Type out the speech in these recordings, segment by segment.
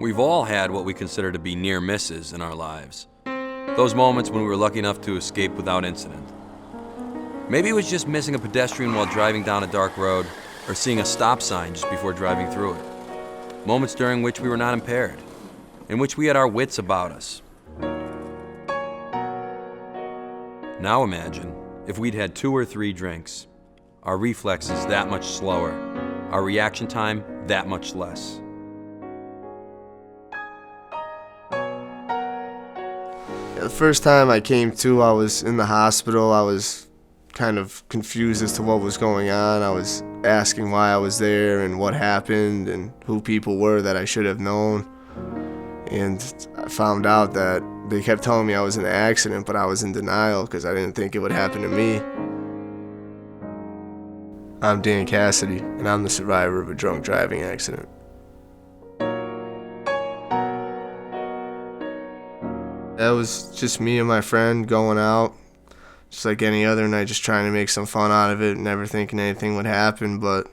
We've all had what we consider to be near misses in our lives. Those moments when we were lucky enough to escape without incident. Maybe it was just missing a pedestrian while driving down a dark road, or seeing a stop sign just before driving through it. Moments during which we were not impaired, in which we had our wits about us. Now imagine if we'd had 2 or 3 drinks, our reflexes that much slower, our reaction time that much less. The first time I came to, I was in the hospital. I was kind of confused as to what was going on. I was asking why I was there and what happened and who people were that I should have known. And I found out that they kept telling me I was in an accident, but I was in denial because I didn't think it would happen to me. I'm Dan Cassidy, and I'm the survivor of a drunk driving accident. That was just me and my friend going out, just like any other night, just trying to make some fun out of it, never thinking anything would happen, but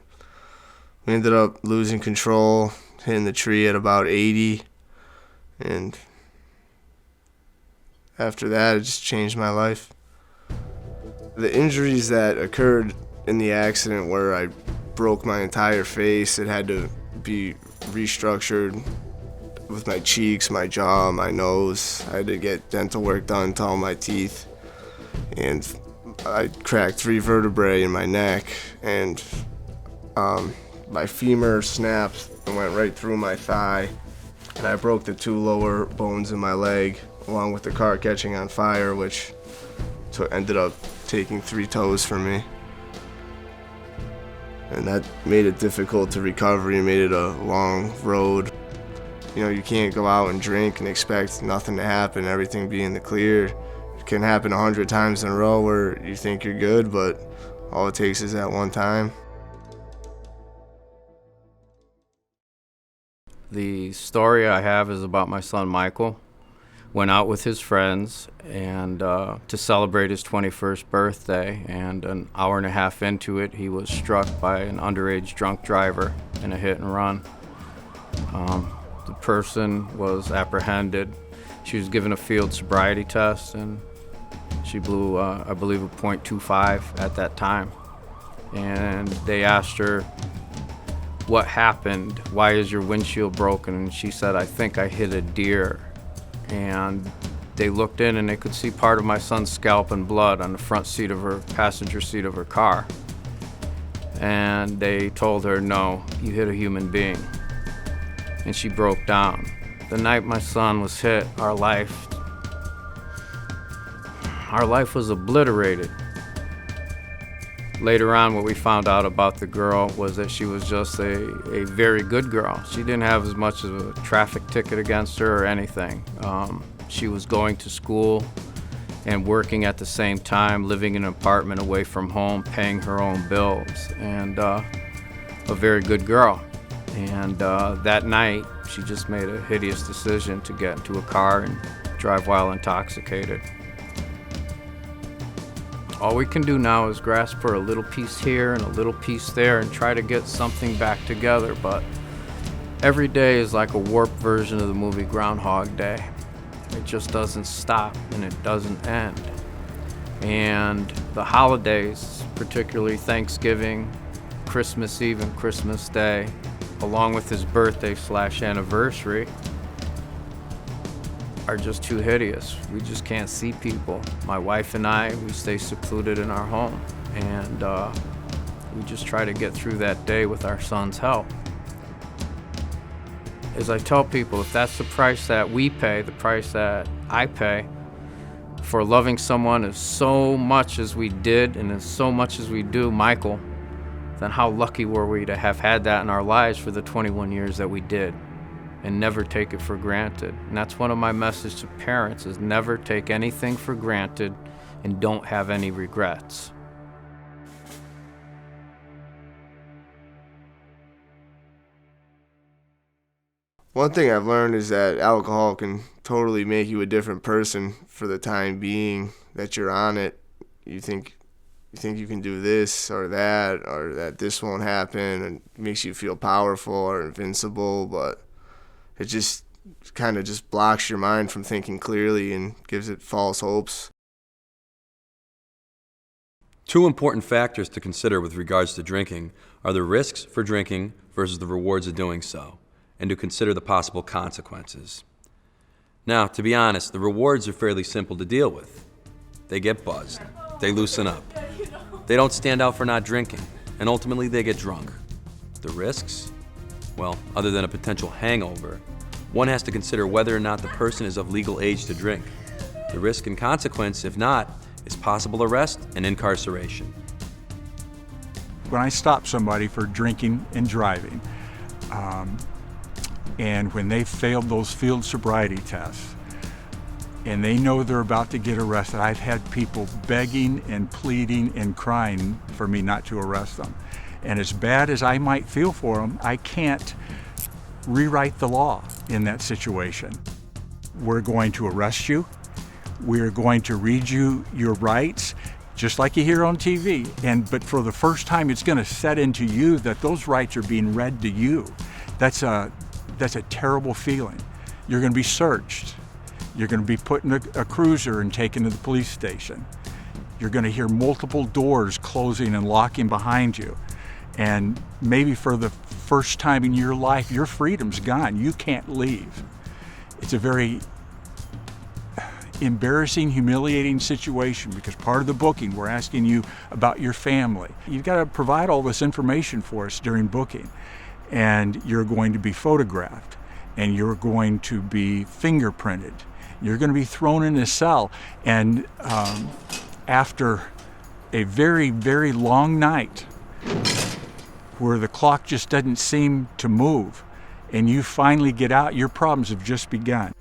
we ended up losing control, hitting the tree at about 80, and after that, it just changed my life. The injuries that occurred in the accident where I broke my entire face, it had to be restructured with my cheeks, my jaw, my nose. I had to get dental work done to all my teeth. And I cracked 3 vertebrae in my neck, and my femur snapped and went right through my thigh. And I broke the 2 lower bones in my leg, along with the car catching on fire, which ended up taking 3 toes from me. And that made it difficult to recover. It made it a long road. You know, you can't go out and drink and expect nothing to happen, everything be in the clear. It can happen 100 times in a row where you think you're good, but all it takes is that one time. The story I have is about my son Michael. Went out with his friends and to celebrate his 21st birthday, and an hour and a half into it, he was struck by an underage drunk driver in a hit and run. The person was apprehended. She was given a field sobriety test, and she blew, I believe, a .25 at that time. And they asked her, "What happened? Why is your windshield broken?" And she said, "I think I hit a deer." And they looked in and they could see part of my son's scalp and blood on the front seat of her passenger seat of her car. And they told her, "No, you hit a human being." And she broke down. The night my son was hit, our life was obliterated. Later on, what we found out about the girl was that she was just a very good girl. She didn't have as much of a traffic ticket against her or anything. She was going to school and working at the same time, living in an apartment away from home, paying her own bills, and a very good girl. And that night, she just made a hideous decision to get into a car and drive while intoxicated. All we can do now is grasp for a little piece here and a little piece there and try to get something back together, but every day is like a warped version of the movie Groundhog Day. It just doesn't stop and it doesn't end. And the holidays, particularly Thanksgiving, Christmas Eve and Christmas Day, along with his birthday/anniversary, are just too hideous. We just can't see people. My wife and I, we stay secluded in our home, and we just try to get through that day with our son's help. As I tell people, if that's the price that we pay, the price that I pay for loving someone as so much as we did and as so much as we do Michael, then how lucky were we to have had that in our lives for the 21 years that we did, and never take it for granted. And that's one of my messages to parents, is never take anything for granted and don't have any regrets. One thing I've learned is that alcohol can totally make you a different person for the time being that you're on it. You think you can do this or that this won't happen, and it makes you feel powerful or invincible, but it just kind of just blocks your mind from thinking clearly and gives it false hopes. Two important factors to consider with regards to drinking are the risks for drinking versus the rewards of doing so, and to consider the possible consequences. Now, to be honest, the rewards are fairly simple to deal with. They get buzzed, they loosen up, they don't stand out for not drinking, and ultimately they get drunk. The risks? Well, other than a potential hangover, one has to consider whether or not the person is of legal age to drink. The risk and consequence, if not, is possible arrest and incarceration. When I stop somebody for drinking and driving, and when they failed those field sobriety tests, and they know they're about to get arrested, I've had people begging and pleading and crying for me not to arrest them. And as bad as I might feel for them, I can't rewrite the law in that situation. We're going to arrest you. We're going to read you your rights, just like you hear on TV. But for the first time, it's going to set into you that those rights are being read to you. That's a terrible feeling. You're going to be searched. You're going to be put in a cruiser and taken to the police station. You're going to hear multiple doors closing and locking behind you. And maybe for the first time in your life, your freedom's gone. You can't leave. It's a very embarrassing, humiliating situation, because part of the booking, we're asking you about your family. You've got to provide all this information for us during booking. And you're going to be photographed, and you're going to be fingerprinted. You're going to be thrown in a cell. And after a very, very long night where the clock just doesn't seem to move, and you finally get out, your problems have just begun.